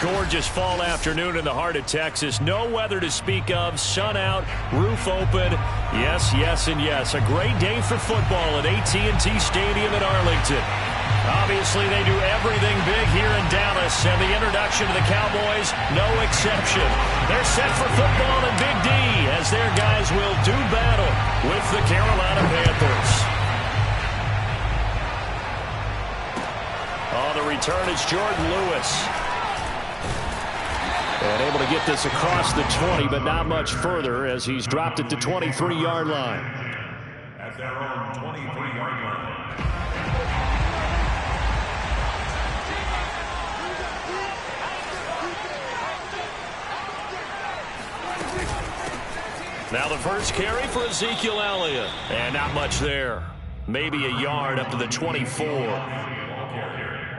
gorgeous fall afternoon in the heart of Texas. No weather to speak of. Sun out, roof open. Yes, yes, and yes. A great day for football at AT&T Stadium in Arlington. Obviously, they do everything big here in Dallas, and the introduction to the Cowboys, no exception. They're set for football in Big D as their guys will do battle with the Carolina Panthers. On the return is Jordan Lewis. And able to get this across the 20, but not much further as he's dropped it to 23-yard line. At their own 23-yard line. Now the first carry for Ezekiel Elliott. And not much there. Maybe a yard up to the 24.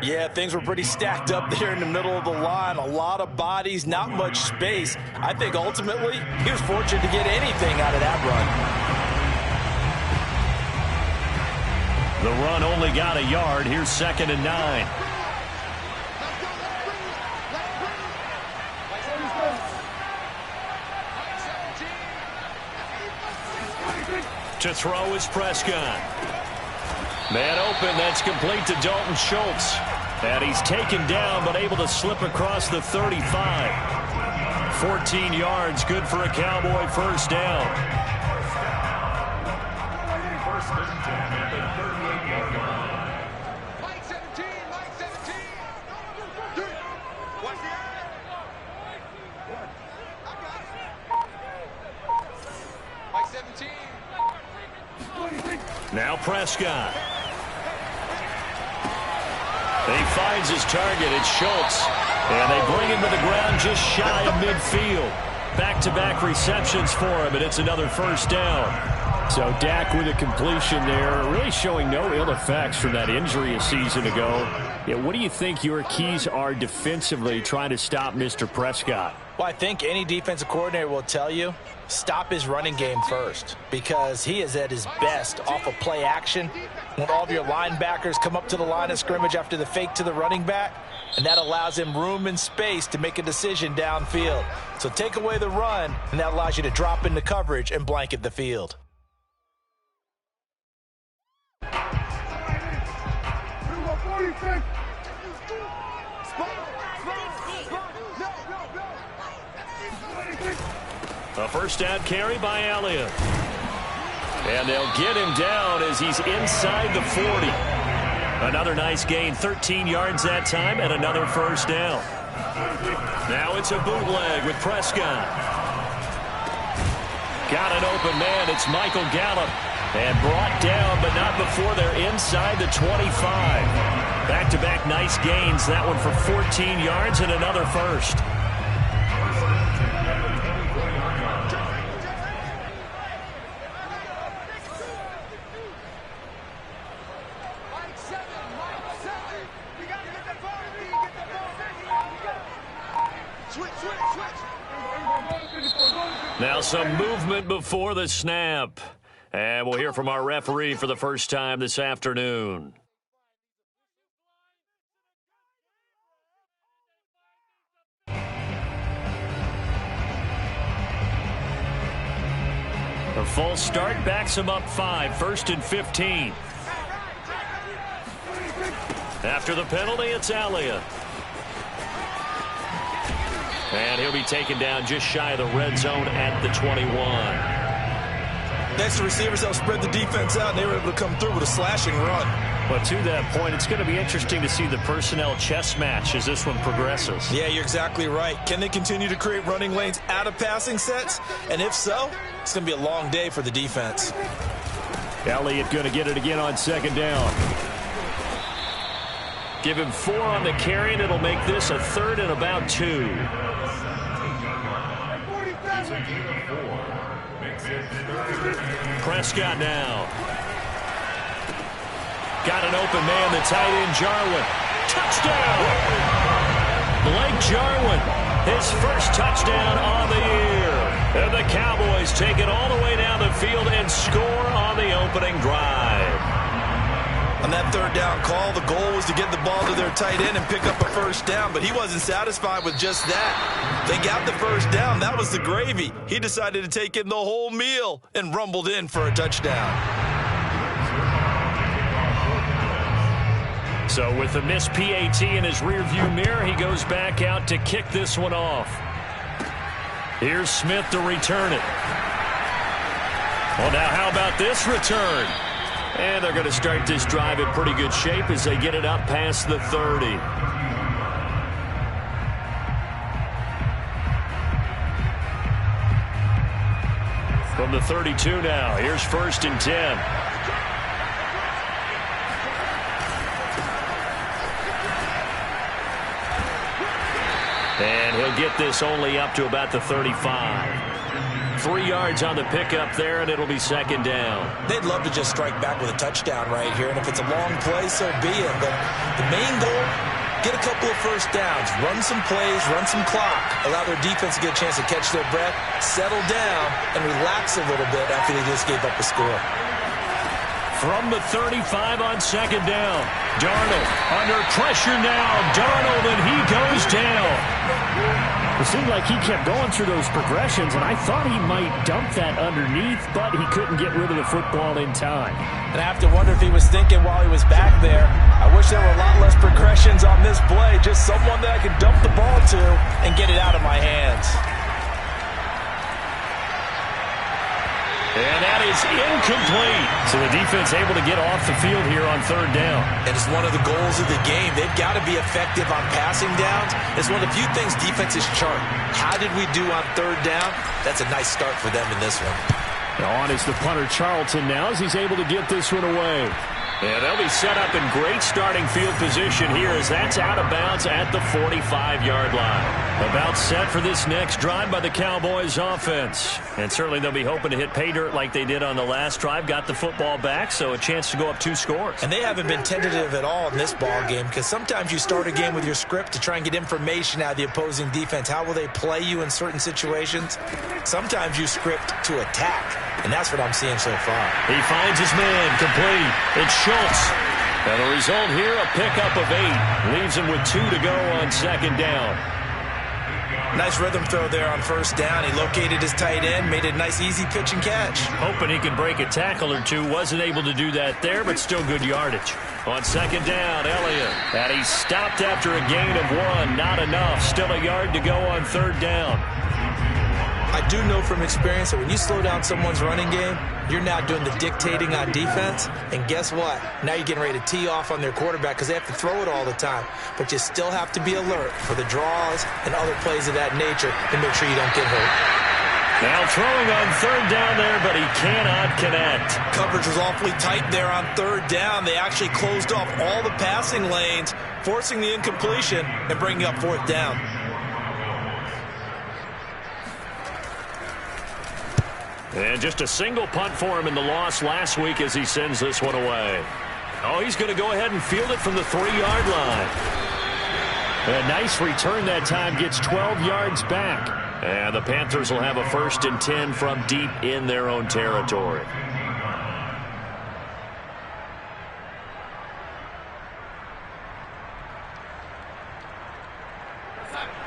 Yeah, things were pretty stacked up there in the middle of the line. A lot of bodies, not much space. I think ultimately he was fortunate to get anything out of that run. The run only got a yard. Here's 2nd and 9. To throw is Prescott. Man open, that's complete to Dalton Schultz. And he's taken down, but able to slip across the 35. 14 yards, good for a Cowboy first down. First and 10 at the 38-yard line. Mike 17, Mike 17. What's the Mike 17. Now Prescott. He finds his target. It's Schultz. And they bring him to the ground just shy of midfield. Back-to-back receptions for him, and it's another first down. So Dak with a completion there, really showing no ill effects from that injury a season ago. Yeah, what do you think your keys are defensively trying to stop Mr. Prescott? Well, I think any defensive coordinator will tell you, stop his running game first, because he is at his best off of play action when all of your linebackers come up to the line of scrimmage after the fake to the running back, and that allows him room and space to make a decision downfield. So take away the run, and that allows you to drop into coverage and blanket the field. A first down carry by Elliott. And they'll get him down as he's inside the 40. Another nice gain, 13 yards that time, and another first down. Now it's a bootleg with Prescott. Got an open man, it's Michael Gallup. And brought down, but not before they're inside the 25. Back-to-back nice gains, that one for 14 yards and another first. Now some movement before the snap. And we'll hear from our referee for the first time this afternoon. A false start backs him up 5, 1st and 15. After the penalty, it's Elliott. And he'll be taken down just shy of the red zone at the 21. Next, the receivers help spread the defense out, and they were able to come through with a slashing run. But to that point, it's going to be interesting to see the personnel chess match as this one progresses. Yeah, you're exactly right. Can they continue to create running lanes out of passing sets? And if so, it's going to be a long day for the defense. Elliott going to get it again on 2nd down. Give him 4 on the carry, and it'll make this a 3rd and about 2. Prescott now. Got an open man, the tight end Jarwin. Touchdown! Blake Jarwin, his first touchdown on the year. And the Cowboys take it all the way down the field and score on the opening drive. On that third down call, the goal was to get the ball to their tight end and pick up a first down, but he wasn't satisfied with just that. They got the first down. That was the gravy. He decided to take in the whole meal and rumbled in for a touchdown. So with the missed PAT in his rearview mirror, he goes back out to kick this one off. Here's Smith to return it. Well, now how about this return? And they're going to start this drive in pretty good shape as they get it up past the 30. From the 32 now, here's 1st and 10. And he'll get this only up to about the 35. 3 yards on the pickup there, and it'll be 2nd down. They'd love to just strike back with a touchdown right here, and if it's a long play, so be it. But the main goal, get a couple of first downs, run some plays, run some clock, allow their defense to get a chance to catch their breath, settle down, and relax a little bit after they just gave up a score. From the 35 on 2nd down, Darnold under pressure now. Darnold, and he goes down. It seemed like he kept going through those progressions, and I thought he might dump that underneath, but he couldn't get rid of the football in time. And I have to wonder if he was thinking while he was back there, I wish there were a lot less progressions on this play, just someone that I could dump the ball to and get it out of my hands. And that is incomplete. So the defense able to get off the field here on 3rd down. And it's one of the goals of the game. They've got to be effective on passing downs. It's one of the few things defenses chart. How did we do on 3rd down? That's a nice start for them in this one. On is the punter Charlton now as he's able to get this one away. And they'll be set up in great starting field position here as that's out of bounds at the 45-yard line. About set for this next drive by the Cowboys offense. And certainly they'll be hoping to hit pay dirt like they did on the last drive. Got the football back, so a chance to go up 2 scores. And they haven't been tentative at all in this ball game because sometimes you start a game with your script to try and get information out of the opposing defense. How will they play you in certain situations? Sometimes you script to attack. And that's what I'm seeing so far. He finds his man complete. It's Schultz. And the result here, a pickup of 8. Leaves him with 2 to go on 2nd down. Nice rhythm throw there on 1st down. He located his tight end, made it a nice easy pitch and catch. Hoping he could break a tackle or two. Wasn't able to do that there, but still good yardage. On 2nd down, Elliott. And he stopped after a gain of 1. Not enough. Still a yard to go on 3rd down. I do know from experience that when you slow down someone's running game, you're now doing the dictating on defense. And guess what? Now you're getting ready to tee off on their quarterback because they have to throw it all the time. But you still have to be alert for the draws and other plays of that nature to make sure you don't get hurt. Now throwing on 3rd down there, but he cannot connect. Coverage was awfully tight there on 3rd down. They actually closed off all the passing lanes, forcing the incompletion and bringing up 4th down. And just a single punt for him in the loss last week as he sends this one away. Oh, he's going to go ahead and field it from the 3-yard line. A nice return that time, gets 12 yards back. And the Panthers will have a 1st and 10 from deep in their own territory.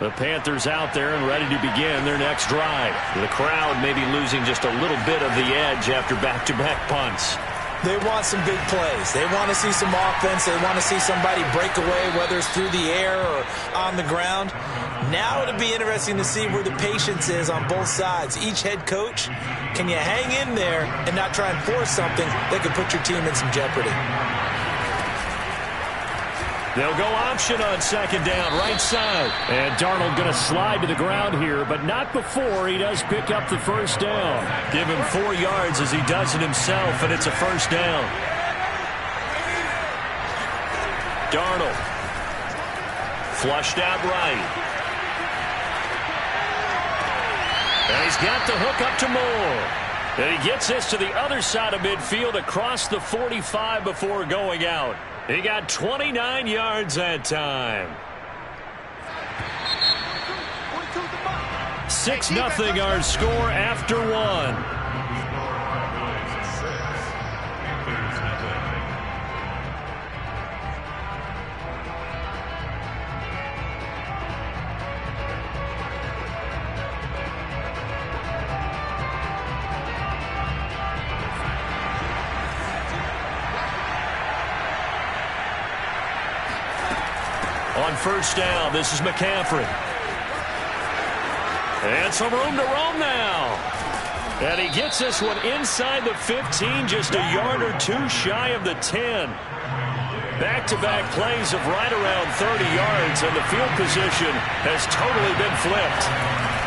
The Panthers out there and ready to begin their next drive. The crowd maybe losing just a little bit of the edge after back-to-back punts. They want some big plays. They want to see some offense. They want to see somebody break away, whether it's through the air or on the ground. Now it'll be interesting to see where the patience is on both sides. Each head coach, can you hang in there and not try and force something that could put your team in some jeopardy? They'll go option on 2nd down, right side. And Darnold going to slide to the ground here, but not before he does pick up the 1st down. Give him 4 yards as he does it himself, and it's a 1st down. Darnold. Flushed out right. And he's got the hook up to Moore. And he gets this to the other side of midfield across the 45 before going out. He got 29 yards that time. 6-0 our score after 1. on first down. This is McCaffrey. And some room to roam now. And he gets this one inside the 15, just a yard or two shy of the 10. Back-to-back plays of right around 30 yards, and the field position has totally been flipped.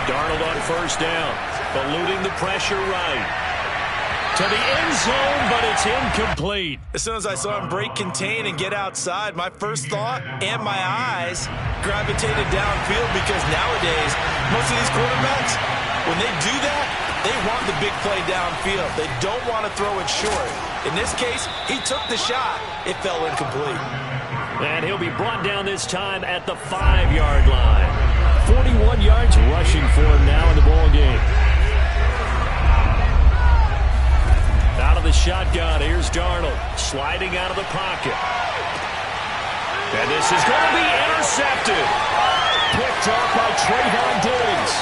Darnold on first down, eluding the pressure right. To the end zone, but it's incomplete. As soon as I saw him break contain and get outside, my first thought and my eyes gravitated downfield, because nowadays, most of these quarterbacks, when they do that, they want the big play downfield. They don't want to throw it short. In this case, he took the shot. It fell incomplete. And he'll be brought down this time at the 5-yard line. 41 yards rushing for him now in the ball game. Out of the shotgun, here's Darnold, sliding out of the pocket. And this is going to be intercepted. Picked up by Trayvon Diggs.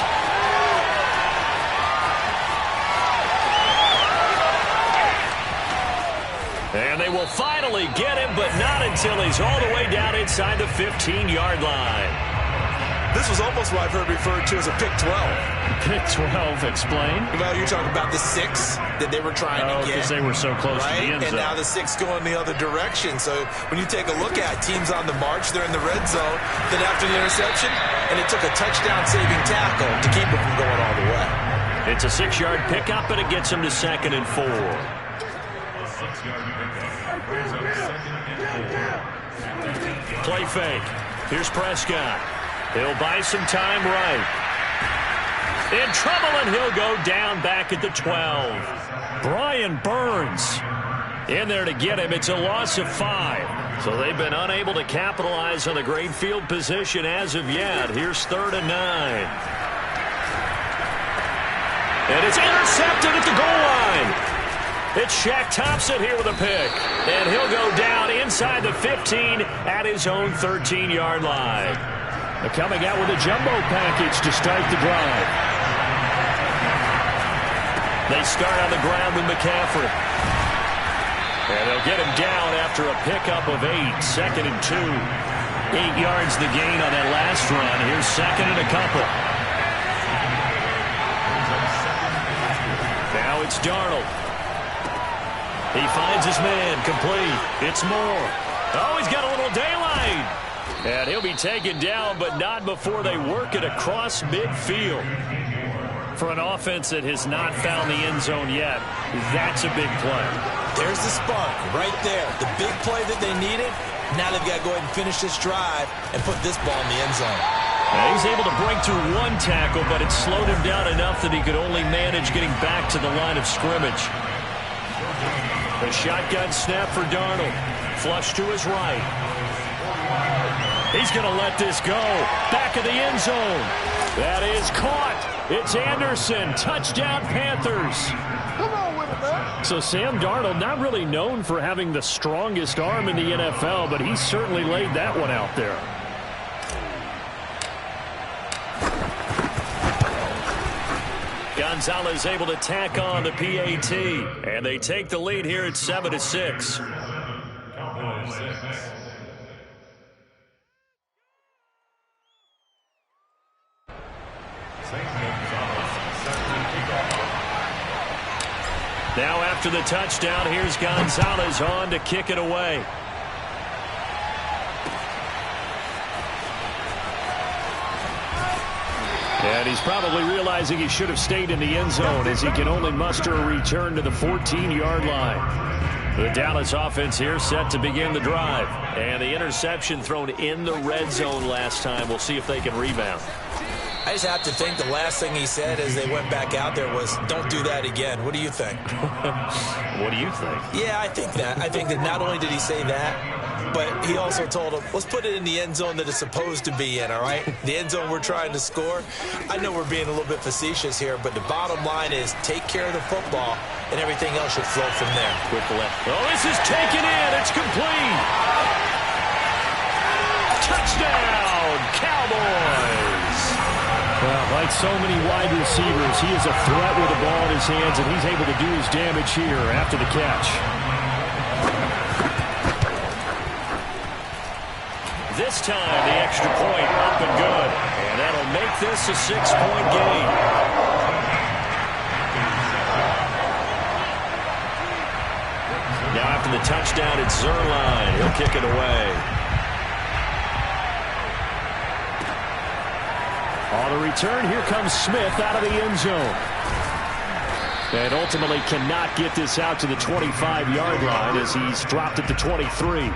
And they will finally get him, but not until he's all the way down inside the 15-yard line. This was almost what I've heard referred to as a pick 12. Pick 12, explain. Well, you're talking about the 6 that they were trying to get. Because they were so close to the end zone. And now the 6 going the other direction. So when you take a look at teams on the march, they're in the red zone. Then after the interception, and it took a touchdown-saving tackle to keep it from going all the way. It's a 6-yard pickup, and it gets him to 2nd and 4. Play fake. Here's Prescott. He'll buy some time right. In trouble, and he'll go down back at the 12. Brian Burns in there to get him. It's a loss of 5. So they've been unable to capitalize on the great field position as of yet. Here's 3rd and 9. And it's intercepted at the goal line. It's Shaq Thompson here with a pick. And he'll go down inside the 15 at his own 13-yard line. They're coming out with a jumbo package to start the drive. They start on the ground with McCaffrey. And they'll get him down after a pickup of 8. 2nd and 2. 8 yards the gain on that last run. Here's 2nd and a couple. Now it's Darnold. He finds his man, complete. It's Moore. Oh, he's got a little daylight. And he'll be taken down, but not before they work it across midfield. For an offense that has not found the end zone yet, that's a big play. There's the spark right there. The big play that they needed. Now they've got to go ahead and finish this drive and put this ball in the end zone. Now he's able to break through one tackle, but it slowed him down enough that he could only manage getting back to the line of scrimmage. A shotgun snap for Darnold. Flush to his right. He's going to let this go. Back of the end zone. That is caught. It's Anderson. Touchdown, Panthers. Come on with it, man. So Sam Darnold, not really known for having the strongest arm in the NFL, but he certainly laid that one out there. Gonzalez able to tack on the PAT, and they take the lead here at 7-6. Now after the touchdown, here's Gonzalez on to kick it away. And he's probably realizing he should have stayed in the end zone as he can only muster a return to the 14-yard line. The Dallas offense here set to begin the drive. And the interception thrown in the red zone last time. We'll see if they can rebound. I just have to think the last thing he said as they went back out there was, don't do that again. What do you think? What do you think? Yeah, I think that. I think that not only did he say that, but he also told him, let's put it in the end zone that it's supposed to be in, all right? The end zone we're trying to score. I know we're being a little bit facetious here, but the bottom line is take care of the football, and everything else should flow from there. With the left. Oh, this is taken in. It's complete. Touchdown, Cowboys. Well, like so many wide receivers, he is a threat with the ball in his hands, and he's able to do his damage here after the catch. This time, the extra point up and good. And that'll make this a 6-point game. Now after the touchdown, it's Zerline. He'll kick it away. On the return, here comes Smith out of the end zone. And ultimately cannot get this out to the 25-yard line as he's dropped at the 23.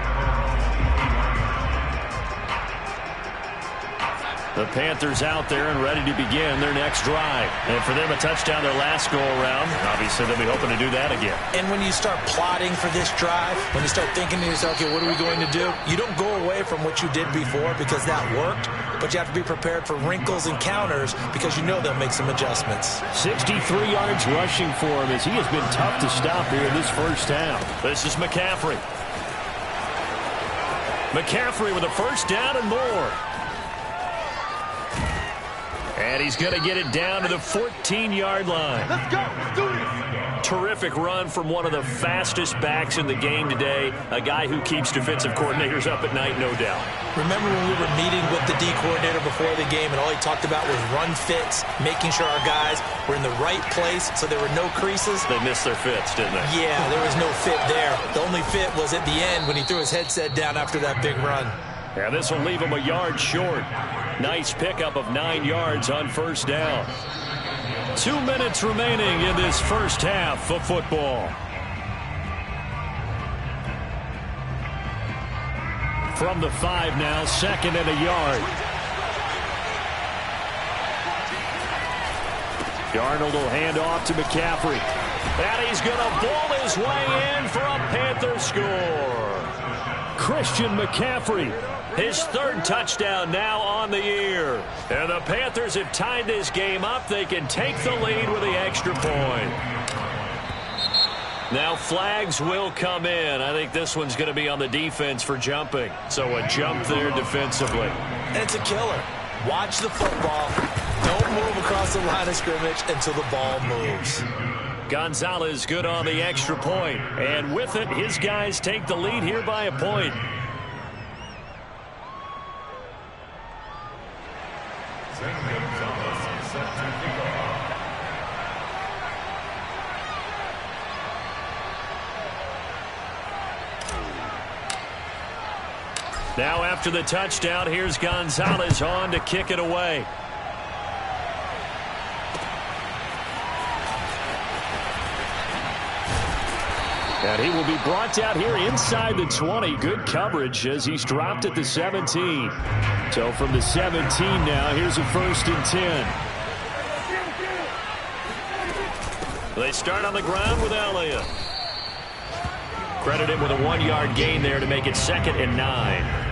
The Panthers out there and ready to begin their next drive. And for them, a touchdown their last go-around. Obviously, they'll be hoping to do that again. And when you start plotting for this drive, when you start thinking to yourself, okay, what are we going to do? You don't go away from what you did before because that worked, but you have to be prepared for wrinkles and counters because you know they'll make some adjustments. 63 yards rushing for him as he has been tough to stop here in this first half. This is McCaffrey. McCaffrey with a first down and more. And he's going to get it down to the 14-yard line. Let's go. Let's do this. Terrific run from one of the fastest backs in the game today. A guy who keeps defensive coordinators up at night, no doubt. Remember when we were meeting with the D coordinator before the game and all he talked about was run fits, making sure our guys were in the right place so there were no creases? They missed their fits, didn't they? Yeah, there was no fit there. The only fit was at the end when he threw his headset down after that big run. Yeah, this will leave him a yard short. Nice pickup of 9 yards on first down. 2 minutes remaining in this first half of football. From the 5 now, 2nd and a yard. Darnold will hand off to McCaffrey. And he's going to ball his way in for a Panther score. Christian McCaffrey. His 3rd touchdown now on the year. And the Panthers have tied this game up. They can take the lead with the extra point. Now flags will come in. I think this one's going to be on the defense for jumping. So a jump there defensively. And it's a killer. Watch the football. Don't move across the line of scrimmage until the ball moves. Gonzalez good on the extra point. And with it, his guys take the lead here by a point. Now after the touchdown, here's Gonzalez on to kick it away. And he will be brought down here inside the 20. Good coverage as he's dropped at the 17. So from the 17 now, here's a 1st and 10. They start on the ground with Elliott. Credit him with a 1-yard gain there to make it 2nd and 9.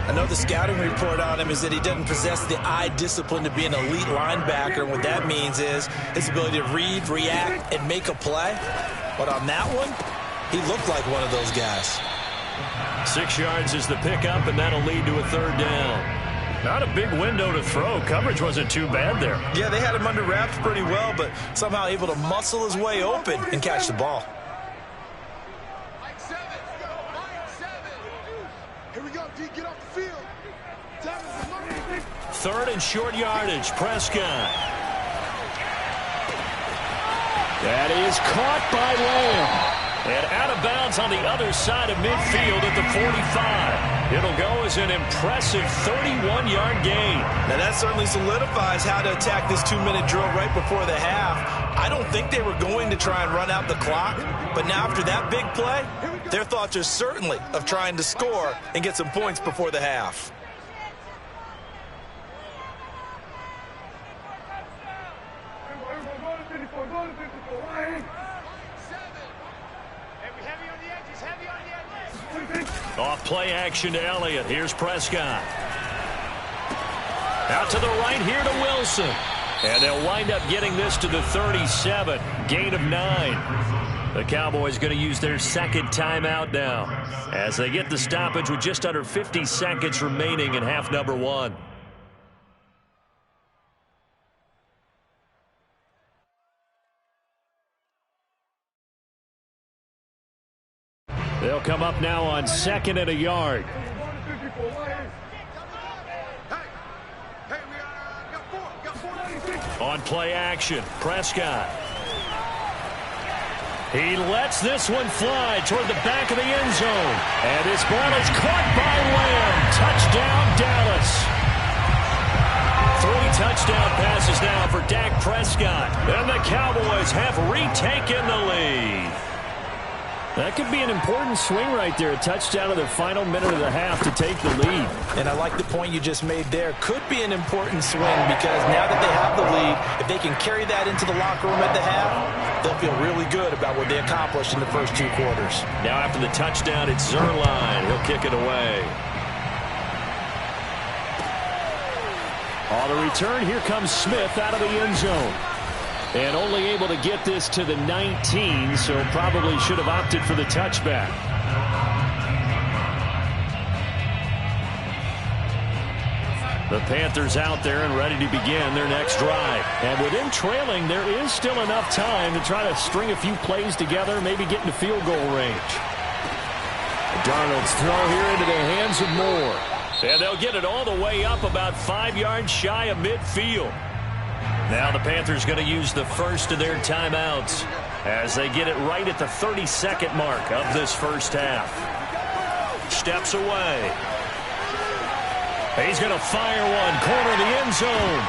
I know the scouting report on him is that he doesn't possess the eye discipline to be an elite linebacker. And what that means is his ability to read, react, and make a play. But on that one, he looked like one of those guys. 6 yards is the pickup, and that'll lead to a 3rd down. Not a big window to throw. Coverage wasn't too bad there. Yeah, they had him under wraps pretty well, but somehow able to muscle his way open and catch the ball. Here we go, D. Get off the field. 3rd and short yardage. Prescott. That is caught by Lamb. And out of bounds on the other side of midfield at the 45. It'll go as an impressive 31-yard gain. Now that certainly solidifies how to attack this 2-minute drill right before the half. I don't think they were going to try and run out the clock, but now after that big play, their thoughts are certainly of trying to score and get some points before the half. Off play action to Elliott. Here's Prescott. Out to the right here to Wilson. And they'll wind up getting this to the 37. Gain of 9. The Cowboys going to use their 2nd timeout now as they get the stoppage with just under 50 seconds remaining in half number 1. They'll come up now on 2nd and a yard. On play action, Prescott. He lets this one fly toward the back of the end zone. And his ball is caught by Lamb. Touchdown, Dallas. 3 touchdown passes now for Dak Prescott. And the Cowboys have retaken the lead. That could be an important swing right there. A touchdown in the final minute of the half to take the lead. And I like the point you just made there. Could be an important swing because now that they have the lead, if they can carry that into the locker room at the half, they'll feel really good about what they accomplished in the first 2 quarters. Now after the touchdown, it's Zerline. He'll kick it away. On the return, here comes Smith out of the end zone. And only able to get this to the 19, so probably should have opted for the touchback. The Panthers out there and ready to begin their next drive. And with them trailing, there is still enough time to try to string a few plays together, maybe get into field goal range. Darnold's throw here into the hands of Moore. And they'll get it all the way up about 5 yards shy of midfield. Now the Panthers going to use the first of their timeouts as they get it right at the 32nd mark of this first half. Steps away. He's going to fire one, corner of the end zone.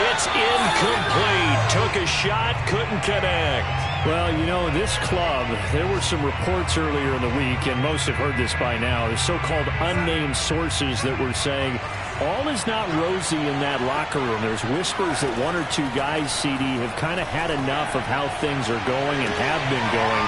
It's incomplete. Took a shot, couldn't connect. Well, you know, this club, there were some reports earlier in the week, and most have heard this by now, the so-called unnamed sources that were saying all is not rosy in that locker room. There's whispers that 1 or 2 guys, CD, have kind of had enough of how things are going and have been going.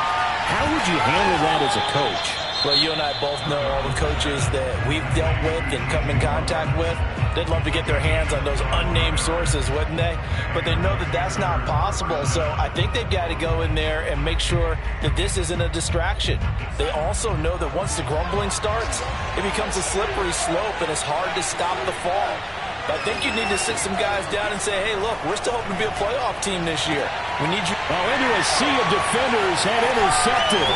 How would you handle that as a coach? Well, you and I both know all the coaches that we've dealt with and come in contact with. They'd love to get their hands on those unnamed sources, wouldn't they? But they know that that's not possible, so I think they've got to go in there and make sure that this isn't a distraction. They also know that once the grumbling starts, it becomes a slippery slope, and it's hard to stop the fall. But I think you need to sit some guys down and say, hey, look, we're still hoping to be a playoff team this year. We need you. Well, into a sea of defenders and intercepted.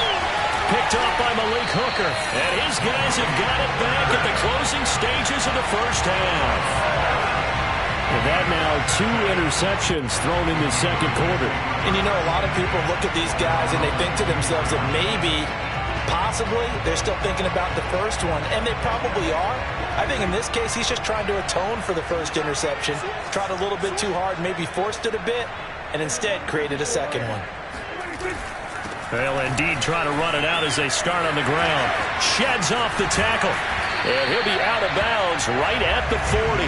Picked off by Malik Hooker. And his guys have got it back at the closing stages of the first half. And that now 2 interceptions thrown in the second quarter. And you know, a lot of people look at these guys and they think to themselves that maybe, possibly, they're still thinking about the first one. And they probably are. I think in this case, he's just trying to atone for the first interception. Tried a little bit too hard, maybe forced it a bit, and instead created a second one. They'll indeed try to run it out as they start on the ground. Sheds off the tackle. And he'll be out of bounds right at the 40.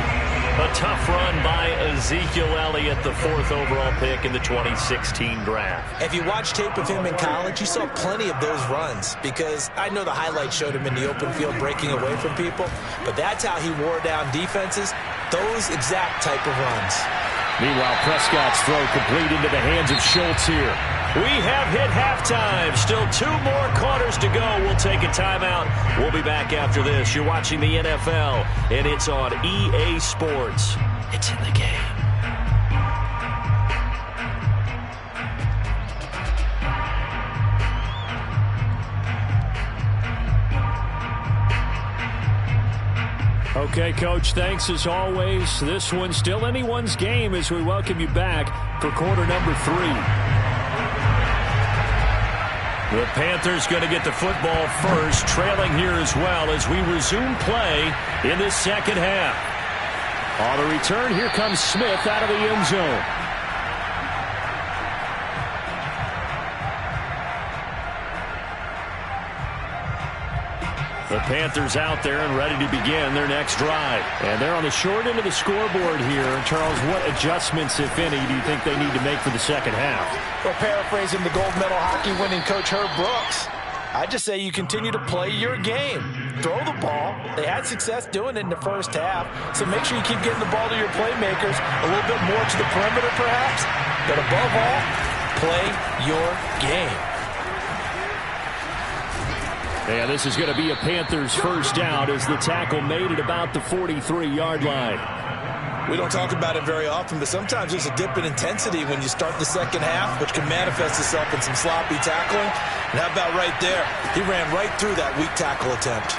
A tough run by Ezekiel Elliott, the 4th overall pick in the 2016 draft. If you watched tape of him in college, you saw plenty of those runs because I know the highlights showed him in the open field breaking away from people, but that's how he wore down defenses, those exact type of runs. Meanwhile, Prescott's throw complete into the hands of Schultz here. We have hit halftime. Still 2 more quarters to go. We'll take a timeout. We'll be back after this. You're watching the NFL, and it's on EA Sports. It's in the game. Okay, Coach, thanks as always. This one's still anyone's game as we welcome you back for quarter number 3. The Panthers going to get the football first, trailing here as well as we resume play in the second half. On the return, here comes Smith out of the end zone. The Panthers out there and ready to begin their next drive. And they're on the short end of the scoreboard here. Charles, what adjustments, if any, do you think they need to make for the second half? Well, paraphrasing the gold medal hockey winning coach Herb Brooks, I just say you continue to play your game. Throw the ball. They had success doing it in the first half, so make sure you keep getting the ball to your playmakers, a little bit more to the perimeter perhaps, but above all, play your game. Yeah, this is going to be a Panthers first down as the tackle made at about the 43-yard line. We don't talk about it very often, but sometimes there's a dip in intensity when you start the second half, which can manifest itself in some sloppy tackling. And how about right there? He ran right through that weak tackle attempt.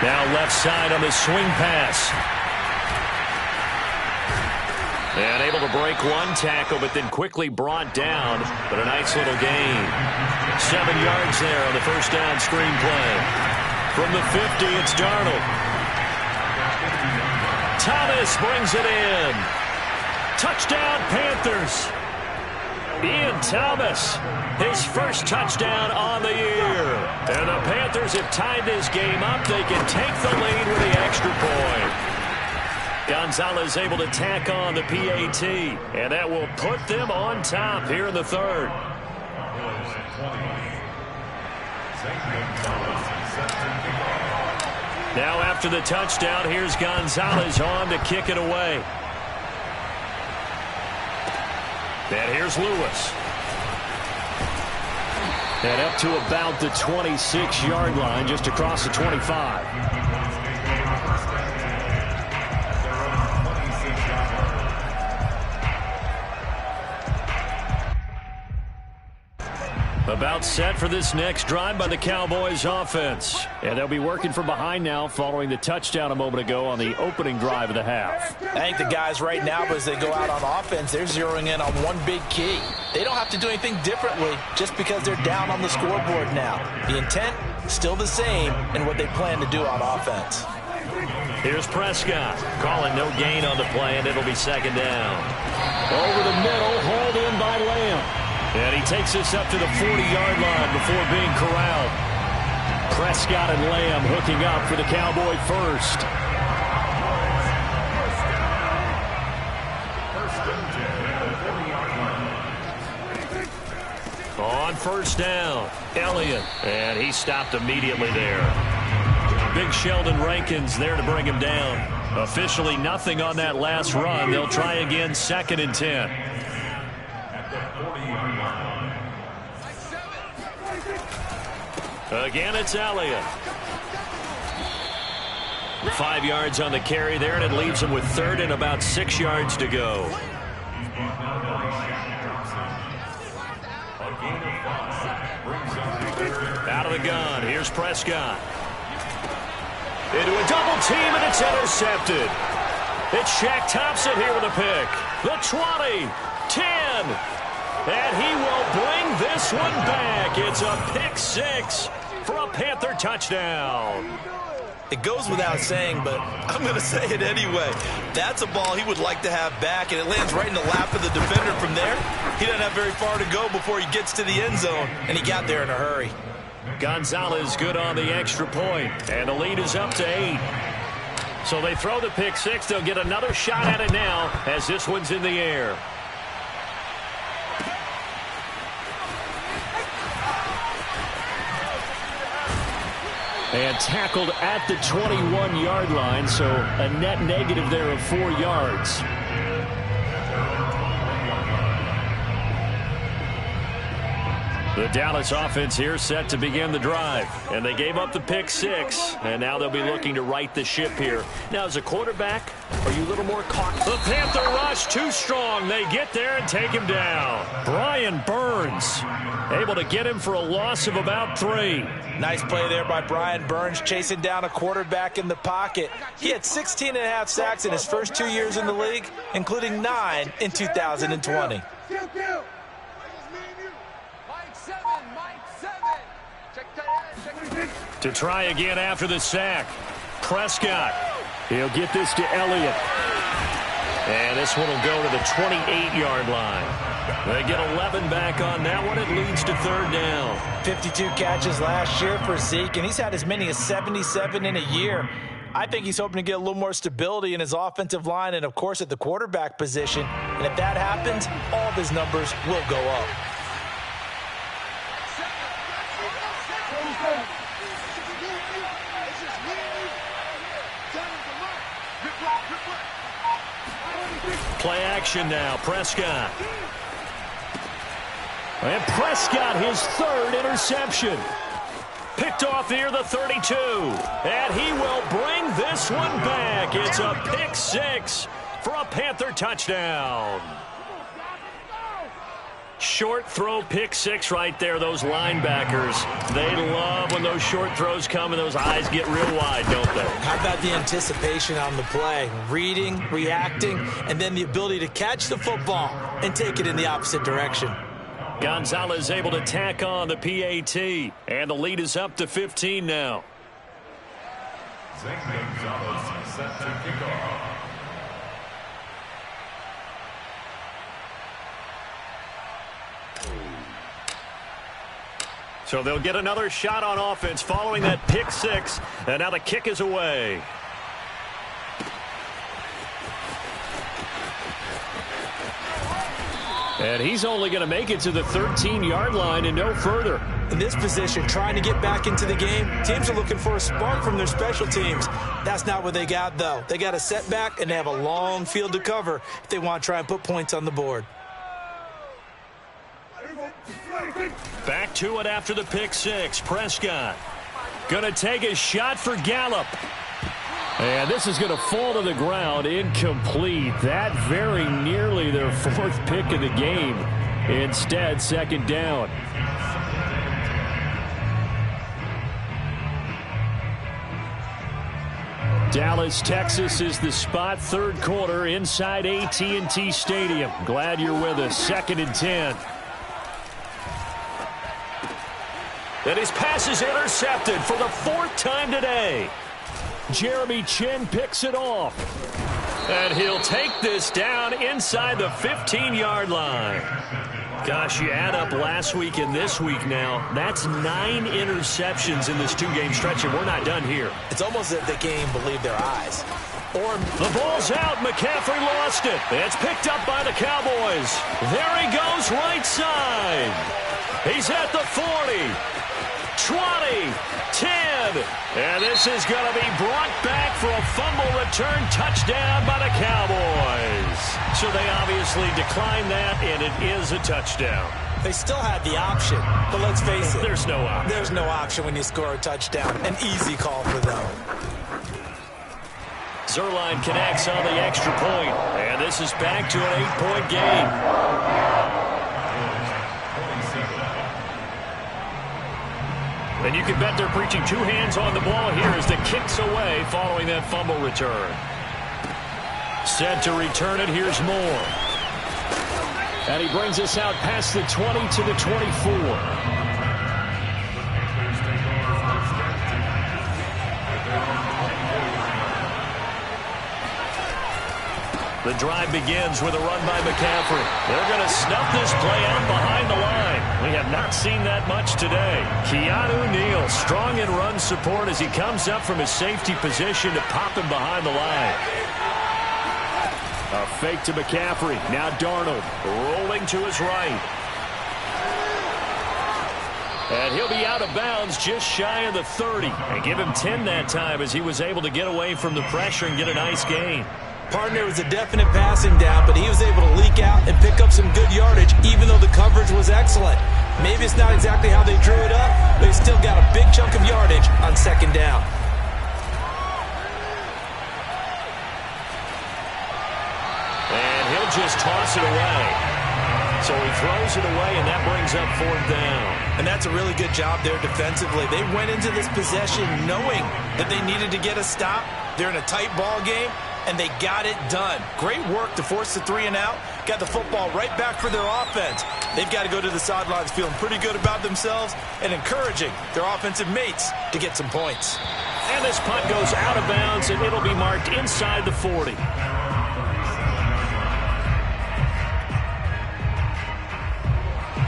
Now left side on the swing pass. And able to break one tackle, but then quickly brought down. But a nice little gain. 7 yards there on the first down screen play. From the 50, it's Darnold. Thomas brings it in. Touchdown, Panthers. Ian Thomas, his first touchdown on the year. And the Panthers have tied this game up. They can take the lead with the extra point. Gonzalez able to tack on the PAT, and that will put them on top here in the third. Now after the touchdown, here's Gonzalez on to kick it away. And here's Lewis. And up to about the 26-yard line, just across the 25. About set for this next drive by the Cowboys offense. And they'll be working from behind now following the touchdown a moment ago on the opening drive of the half. I think the guys right now, as they go out on offense, they're zeroing in on one big key. They don't have to do anything differently just because they're down on the scoreboard now. The intent, still the same in what they plan to do on offense. Here's Prescott. Calling no gain on the play, and it'll be second down. Over the middle, hauled in by Lamb. And he takes us up to the 40-yard line before being corralled. Prescott and Lamb hooking up for the Cowboy first. On first down, Elliott. And he stopped immediately there. Big Sheldon Rankins there to bring him down. Officially nothing on that last run. They'll try again, 2nd and 10. Again, it's Elliott. 5 yards on the carry there, and it leaves him with 3rd and about 6 yards to go. Out of the gun, here's Prescott. Into a double team, and it's intercepted. It's Shaq Thompson here with a pick. The 20, 10. And he will bring this one back. It's a pick 6 for a Panther touchdown. It goes without saying, but I'm going to say it anyway. That's a ball he would like to have back, and it lands right in the lap of the defender from there. He doesn't have very far to go before he gets to the end zone, and he got there in a hurry. Gonzalez good on the extra point, and the lead is up to 8. So they throw the pick 6. They'll get another shot at it now as this one's in the air. And tackled at the 21-yard line, so a net negative there of 4 yards. The Dallas offense here set to begin the drive. And they gave up the pick 6, and now they'll be looking to right the ship here. Now, as a quarterback, are you a little more cautious? The Panther rush too strong. They get there and take him down. Brian Burns able to get him for a loss of about 3. Nice play there by Brian Burns, chasing down a quarterback in the pocket. He had 16.5 sacks in his first 2 years in the league, including 9 in 2020. To try again after the sack. Prescott. He'll get this to Elliott. And this one will go to the 28-yard line. They get 11 back on that one. It leads to 3rd down. 52 catches last year for Zeke, and he's had as many as 77 in a year. I think he's hoping to get a little more stability in his offensive line and, of course, at the quarterback position. And if that happens, all of his numbers will go up. Play action now. Prescott. And Prescott, his 3rd interception. Picked off near the 32. And he will bring this one back. It's a pick 6 for a Panther touchdown. Short throw, pick six right there. Those linebackers, they love when those short throws come and those eyes get real wide, don't they? How about the anticipation on the play? Reading, reacting, and then the ability to catch the football and take it in the opposite direction. Gonzalez able to tack on the PAT, and the lead is up to 15 now. Zane Gonzalez set to kick off. So they'll get another shot on offense following that pick six, and now the kick is away. And he's only going to make it to the 13-yard line and no further. In this position, trying to get back into the game, teams are looking for a spark from their special teams. That's not what they got, though. They got a setback, and they have a long field to cover if they want to try and put points on the board. Back to it after the pick six. Prescott going to take a shot for Gallup. And this is going to fall to the ground, incomplete. That very nearly their fourth pick of the game. Instead, second down. Dallas, Texas is the spot. Third quarter inside AT&T Stadium. Glad you're with us. 2nd and 10. And his pass is intercepted for the fourth time today. Jeremy Chin picks it off. And he'll take this down inside the 15-yard line. Gosh, you add up last week and this week now. That's 9 interceptions in this two-game stretch, and we're not done here. It's almost as if they can't even believe their eyes. The ball's out. McCaffrey lost it. It's picked up by the Cowboys. There he goes right side. He's at the 40. 20, 10, and this is going to be brought back for a fumble return touchdown by the Cowboys. So they obviously declined that, and it is a touchdown. They still had the option, but let's face it. There's no option. There's no option when you score a touchdown. An easy call for them. Zerline connects on the extra point, and this is back to an 8-point game. And you can bet they're preaching two hands on the ball here as the kick's away following that fumble return. Set to return it. Here's Moore. And he brings us out past the 20 to the 24. The drive begins with a run by McCaffrey. They're going to snuff this play out behind the line. We have not seen that much today. Keanu Neal, strong in run support as he comes up from his safety position to pop him behind the line. A fake to McCaffrey. Now Darnold rolling to his right. And he'll be out of bounds just shy of the 30. And give him 10 that time as he was able to get away from the pressure and get a nice gain. Partner was a definite passing down, but he was able to leak out and pick up some good yardage, even though the coverage was excellent. Maybe it's not exactly how they drew it up, but he still got a big chunk of yardage on second down. And he'll just toss it away. So he throws it away, and that brings up fourth down. And that's a really good job there defensively. They went into this possession knowing that they needed to get a stop. They're in a tight ball game, and they got it done. Great work to force the 3 and out. Got the football right back for their offense. They've got to go to the sidelines feeling pretty good about themselves and encouraging their offensive mates to get some points. And this punt goes out of bounds, and it'll be marked inside the 40.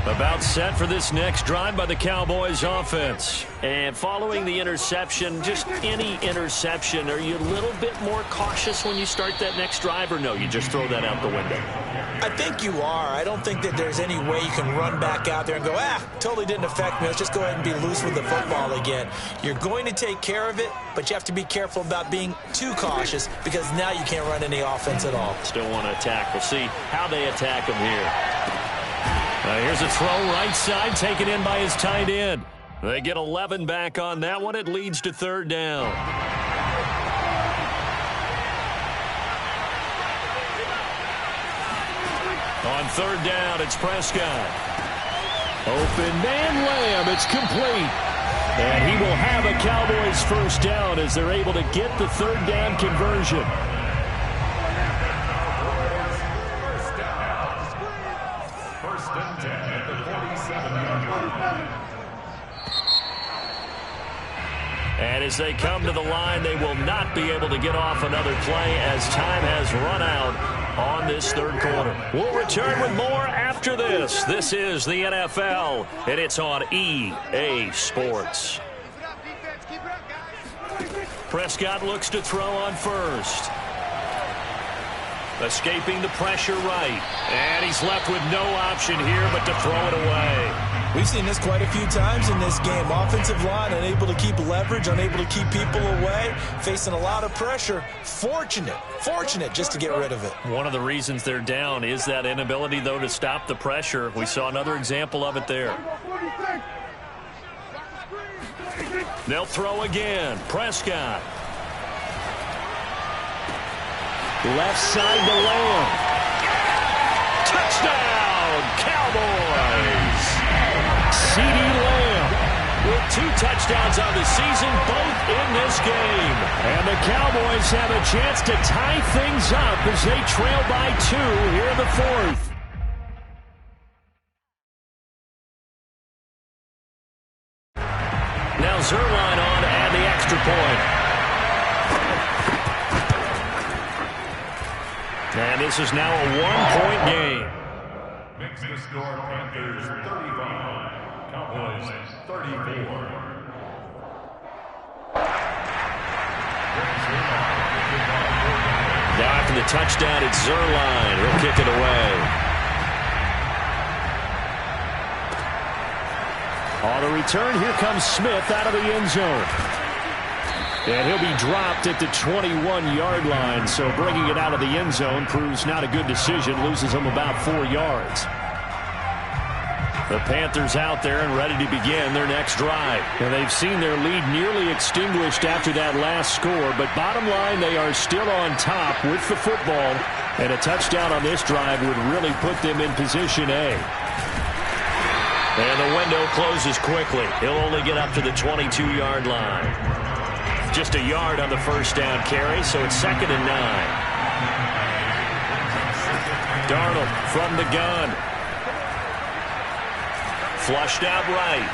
About set for this next drive by the Cowboys offense. And following the interception, just any interception, are you a little bit more cautious when you start that next drive, or no, you just throw that out the window? I think you are. I don't think that there's any way you can run back out there and go, totally didn't affect me. Let's just go ahead and be loose with the football again. You're going to take care of it, but you have to be careful about being too cautious because now you can't run any offense at all. Still want to attack. We'll see how they attack them here. Here's a throw right side taken in by his tight end. They get 11 back on that one. It leads to third down. On third down, it's Prescott. Open man Lamb. It's complete. And he will have a Cowboys first down as they're able to get the third down conversion. First and 10 at the 47-yard line. And as they come to the line, they will not be able to get off another play as time has run out on this third quarter. We'll return with more after this. This is the NFL, and it's on EA Sports. Prescott looks to throw on first. Escaping the pressure right. And he's left with no option here but to throw it away. We've seen this quite a few times in this game. Offensive line unable to keep leverage, unable to keep people away, facing a lot of pressure. Fortunate just to get rid of it. One of the reasons they're down is that inability, though, to stop the pressure. We saw another example of it there. They'll throw again. Prescott. Left side to Lamb. Touchdown, Cowboys! CeeDee Lamb with 2 touchdowns on the season, both in this game. And the Cowboys have a chance to tie things up as they trail by 2 here in the fourth. Now Zerline on to add the extra point. And this is now a 1-point game. Makes the score Panthers 35, Cowboys 34. Back to the touchdown, it's Zerline. He'll kick it away. On the return, here comes Smith out of the end zone. And he'll be dropped at the 21-yard line, so bringing it out of the end zone proves not a good decision, loses him about 4 yards. The Panthers out there and ready to begin their next drive. And they've seen their lead nearly extinguished after that last score, but bottom line, they are still on top with the football, and a touchdown on this drive would really put them in position A. And the window closes quickly. He'll only get up to the 22-yard line. Just a yard on the first down carry, so it's 2nd and 9. Darnold from the gun. Flushed out right.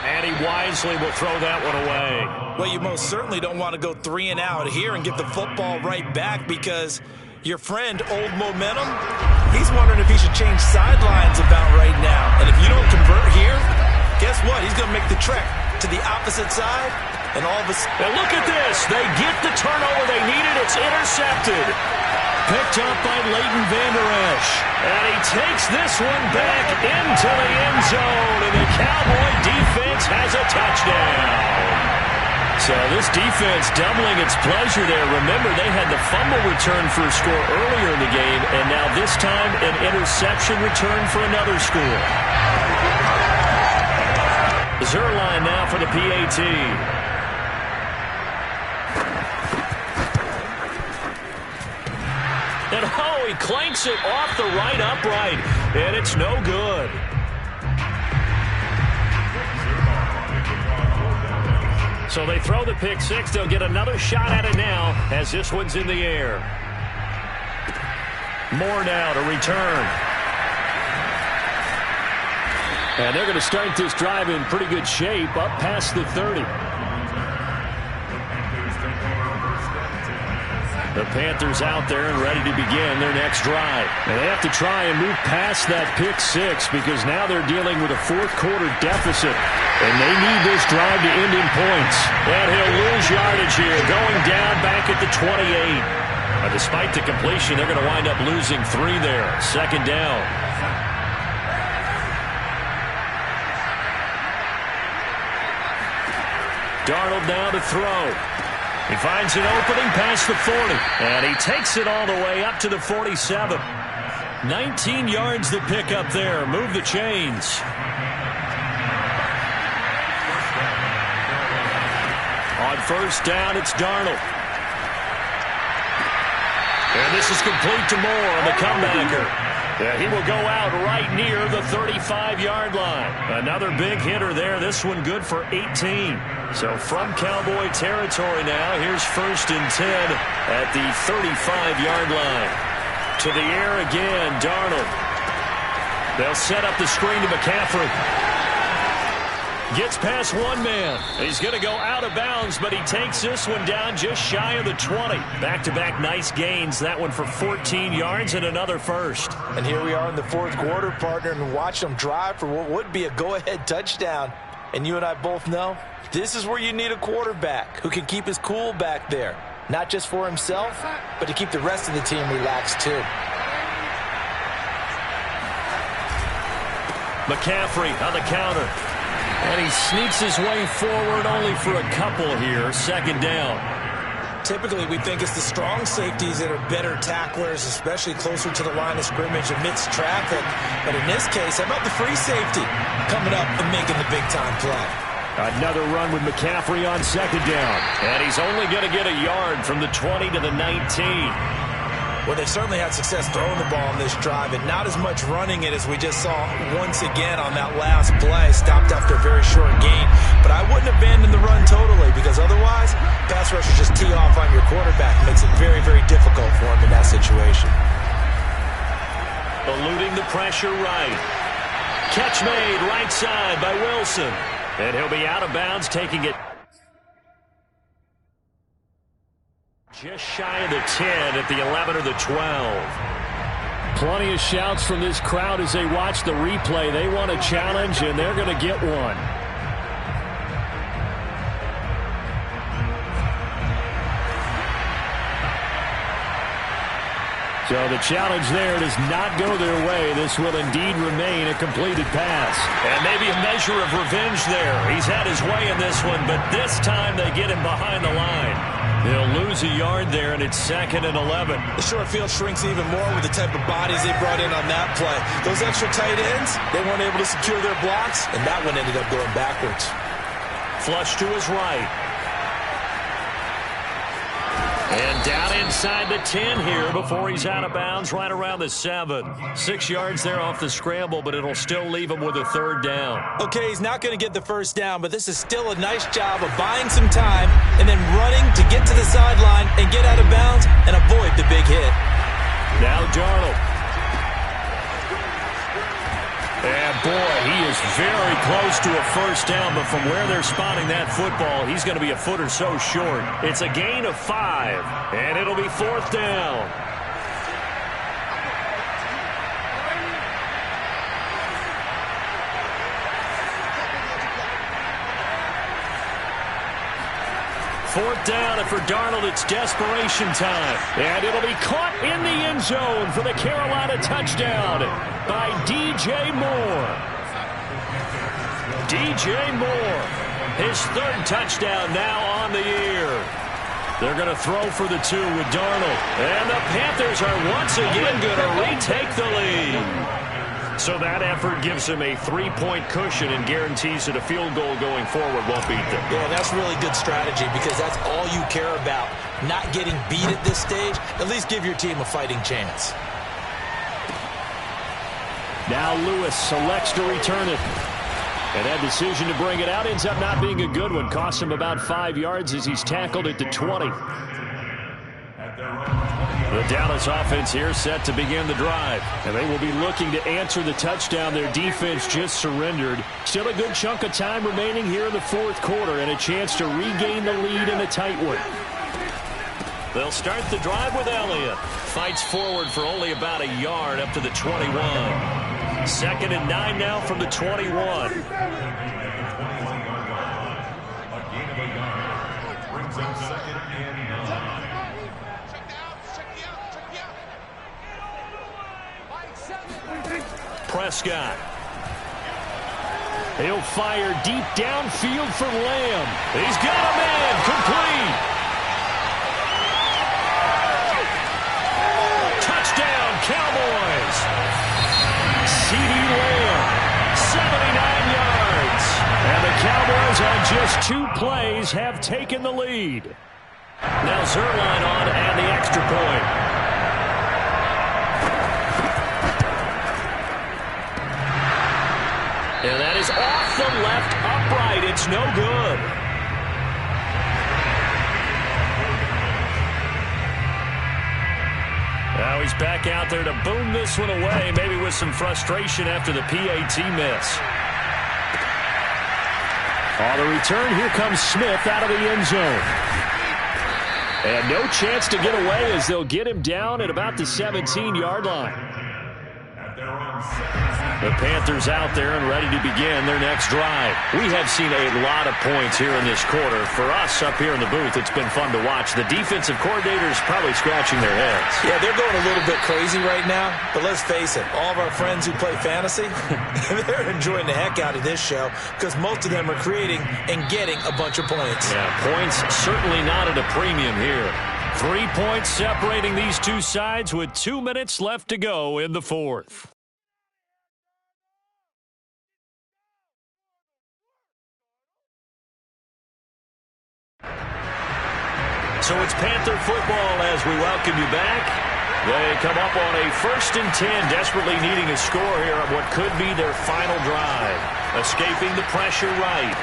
And he wisely will throw that one away. Well, you most certainly don't want to go 3 and out here and get the football right back because your friend, Old Momentum, he's wondering if he should change sidelines about right now. And if you don't convert here, guess what? He's going to make the trek to the opposite side. And all of a sudden, and look at this. They get the turnover they needed. It's intercepted. Picked up by Leighton Vander Esch. And he takes this one back into the end zone. And the Cowboy defense has a touchdown. So this defense doubling its pleasure there. Remember, they had the fumble return for a score earlier in the game. And now this time, an interception return for another score. Zerline now for the PAT. And oh, he clanks it off the right upright, and it's no good. So they throw the pick six. They'll get another shot at it now as this one's in the air. Moore now to return. And they're going to start this drive in pretty good shape up past the 30. The Panthers out there and ready to begin their next drive. And they have to try and move past that pick six because now they're dealing with a fourth-quarter deficit. And they need this drive to end in points. And he'll lose yardage here, going down back at the 28. Despite the completion, they're going to wind up losing 3 there. 2nd down. Darnold now to throw. He finds an opening past the 40, and he takes it all the way up to the 47. 19 yards the pick up there. Move the chains. On first down, it's Darnold. And this is complete to Moore on the comebacker. Yeah, he will go out right near the 35-yard line. Another big hitter there. This one good for 18. So from Cowboy territory now, here's 1st and 10 at the 35-yard line. To the air again, Darnold. They'll set up the screen to McCaffrey. Gets past one man. He's going to go out of bounds, but he takes this one down just shy of the 20. Back-to-back nice gains. That one for 14 yards and another first. And here we are in the 4th quarter, partner, and watch them drive for what would be a go-ahead touchdown. And you and I both know this is where you need a quarterback who can keep his cool back there. Not just for himself, but to keep the rest of the team relaxed too. McCaffrey on the counter. And he sneaks his way forward only for a couple here. 2nd down. Typically, we think it's the strong safeties that are better tacklers, especially closer to the line of scrimmage amidst traffic. But in this case, how about the free safety coming up and making the big-time play? Another run with McCaffrey on 2nd down. And he's only going to get a yard from the 20 to the 19. Well, they've certainly had success throwing the ball on this drive, and not as much running it as we just saw once again on that last play. Stopped after a very short gain. But I wouldn't abandon the run totally, because otherwise, pass rushers just tee off on your quarterback. It makes it very, very difficult for him in that situation. Eluding the pressure right. Catch made right side by Wilson. And he'll be out of bounds, taking it just shy of the 10 at the 11 or the 12. Plenty of shouts from this crowd as they watch the replay. They want a challenge, and they're going to get one. So the challenge there does not go their way. This will indeed remain a completed pass. And maybe a measure of revenge there. He's had his way in this one, but this time they get him behind the line. They'll lose a yard there, and it's 2nd and 11. The short field shrinks even more with the type of bodies they brought in on that play. Those extra tight ends, they weren't able to secure their blocks, and that one ended up going backwards. Flush to his right. And down inside the 10 here before he's out of bounds, right around the 7. 6 yards there off the scramble, but it'll still leave him with a 3rd down. Okay, he's not going to get the 1st down, but this is still a nice job of buying some time and then running to get to the sideline and get out of bounds and avoid the big hit. Now Darnold. And boy, he is very close to a 1st down, but from where they're spotting that football, he's going to be a foot or so short. It's a gain of 5, and it'll be 4th down. Fourth down, and for Darnold, it's desperation time. And it'll be caught in the end zone for the Carolina touchdown by DJ Moore. DJ Moore, his 3rd touchdown now on the year. They're going to throw for the 2 with Darnold. And the Panthers are once again going to retake the lead. So that effort gives him a 3-point cushion and guarantees that a field goal going forward won't beat them. Yeah, that's really good strategy because that's all you care about. Not getting beat at this stage. At least give your team a fighting chance. Now Lewis selects to return it. And that decision to bring it out ends up not being a good one. Costs him about 5 yards as he's tackled at the 20. The Dallas offense here set to begin the drive. And they will be looking to answer the touchdown their defense just surrendered. Still a good chunk of time remaining here in the 4th quarter and a chance to regain the lead in a tight one. They'll start the drive with Elliott. Fights forward for only about a yard up to the 21. 2nd and 9 now from the 21. Prescott. He'll fire deep downfield for Lamb. He's got a man. Complete. Touchdown, Cowboys. CeeDee Lamb, 79 yards. And the Cowboys on just 2 plays have taken the lead. Now Zerline on and the extra point. is off the left upright. It's no good. Now he's back out there to boom this one away, maybe with some frustration after the PAT miss. On the return, here comes Smith out of the end zone. And no chance to get away as they'll get him down at about the 17-yard line. The Panthers out there and ready to begin their next drive. We have seen a lot of points here in this quarter. For us up here in the booth, it's been fun to watch. The defensive coordinators probably scratching their heads. Yeah, they're going a little bit crazy right now. But let's face it, all of our friends who play fantasy, they're enjoying the heck out of this show because most of them are creating and getting a bunch of points. Yeah, points certainly not at a premium here. 3 points separating these two sides with 2 minutes left to go in the fourth. So it's Panther football as we welcome you back. They come up on a 1st and 10, desperately needing a score here on what could be their final drive. Escaping the pressure right.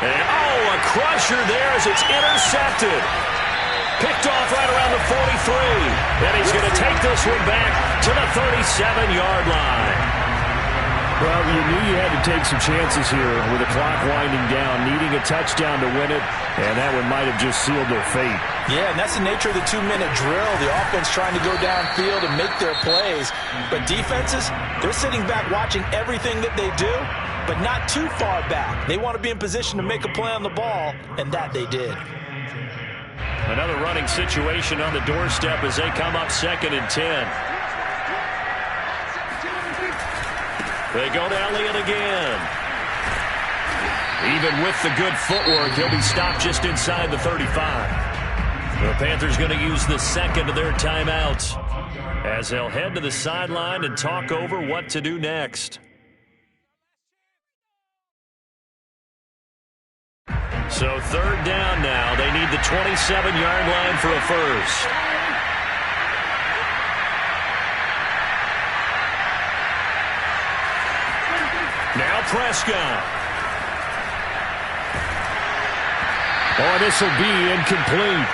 And, a crusher there as it's intercepted. Picked off right around the 43. And he's going to take this one back to the 37-yard line. Well, you knew you had to take some chances here with the clock winding down, needing a touchdown to win it, and that one might have just sealed their fate. Yeah, and that's the nature of the 2-minute drill. The offense trying to go downfield and make their plays. But defenses, they're sitting back watching everything that they do, but not too far back. They want to be in position to make a play on the ball, and that they did. Another running situation on the doorstep as they come up 2nd and 10. They go to Elliott again. Even with the good footwork, he'll be stopped just inside the 35. The Panthers going to use the second of their timeouts as they'll head to the sideline and talk over what to do next. So 3rd down now. They need the 27-yard line for a first. Now Prescott. This will be incomplete.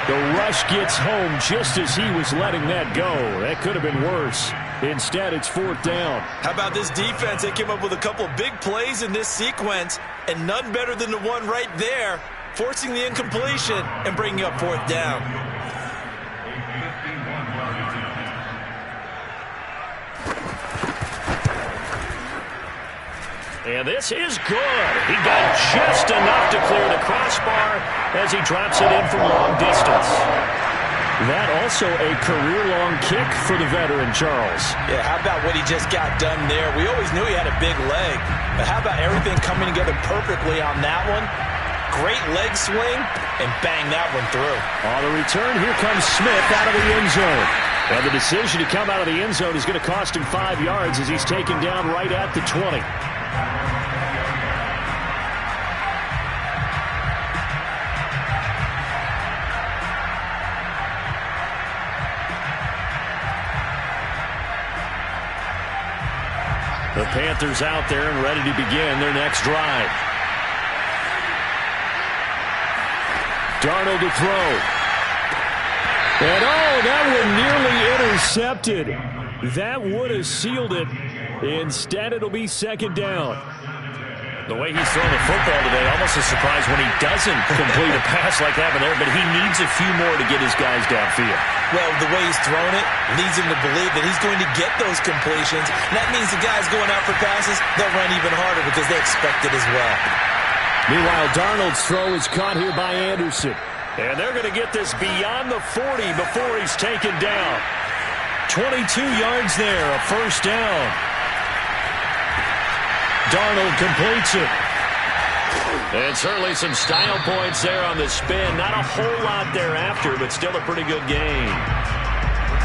The rush gets home just as he was letting that go. That could have been worse. Instead, it's 4th down. How about this defense? They came up with a couple big plays in this sequence, and none better than the one right there, forcing the incompletion and bringing up 4th down. And this is good. He got just enough to clear the crossbar as he drops it in from long distance. That also a career-long kick for the veteran, Charles. Yeah, how about what he just got done there? We always knew he had a big leg, but how about everything coming together perfectly on that one? Great leg swing, and bang that one through. On the return, here comes Smith out of the end zone. And the decision to come out of the end zone is going to cost him 5 yards as he's taken down right at the 20. The Panthers out there and ready to begin their next drive. Darnold to throw. And that one nearly intercepted. That would have sealed it. Instead, it'll be 2nd down. The way he's thrown the football today, almost a surprise when he doesn't complete a pass like that there, but he needs a few more to get his guys downfield. Well, the way he's thrown it leads him to believe that he's going to get those completions. And that means the guys going out for passes, they'll run even harder because they expect it as well. Meanwhile, Darnold's throw is caught here by Anderson. And they're going to get this beyond the 40 before he's taken down. 22 yards there, a 1st down. Darnold completes it. And certainly some style points there on the spin. Not a whole lot thereafter, but still a pretty good game.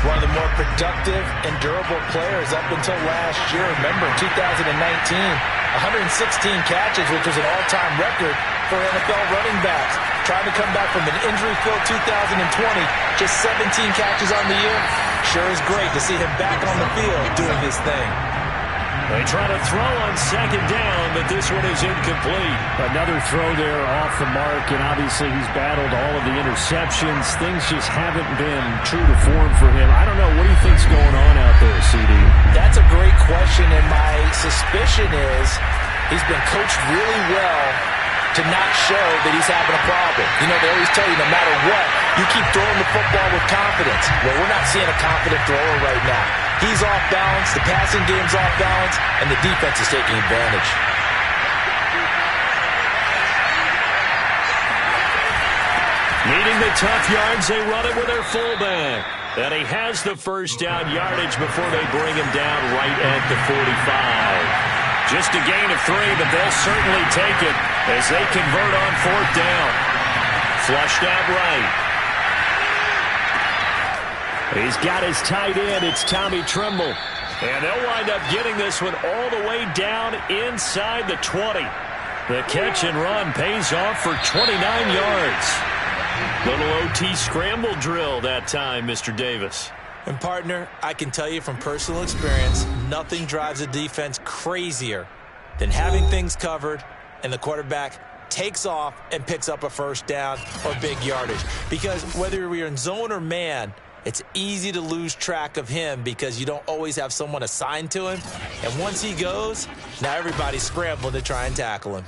One of the more productive and durable players up until last year. Remember, in 2019, 116 catches, which was an all-time record for NFL running backs. Trying to come back from an injury-filled 2020, just 17 catches on the year. Sure is great to see him back on the field doing his thing. They try to throw on second down, but this one is incomplete. Another throw there off the mark, and obviously he's battled all of the interceptions. Things just haven't been true to form for him. I don't know. What do you think's going on out there, CD? That's a great question, and my suspicion is he's been coached really well to not show that he's having a problem. You know, they always tell you no matter what, you keep throwing the football with confidence. Well, we're not seeing a confident thrower right now. He's off balance, the passing game's off balance, and the defense is taking advantage. Needing the tough yards, they run it with their fullback. And he has the first down yardage before they bring him down right at the 45. Just a gain of 3, but they'll certainly take it as they convert on fourth down. Flushed out right. He's got his tight end. It's Tommy Tremble. And they'll wind up getting this one all the way down inside the 20. The catch and run pays off for 29 yards. Little OT scramble drill that time, Mr. Davis. And, partner, I can tell you from personal experience, nothing drives a defense crazier than having things covered and the quarterback takes off and picks up a first down or big yardage. Because whether we're in zone or man, it's easy to lose track of him because you don't always have someone assigned to him. And once he goes, now everybody's scrambling to try and tackle him.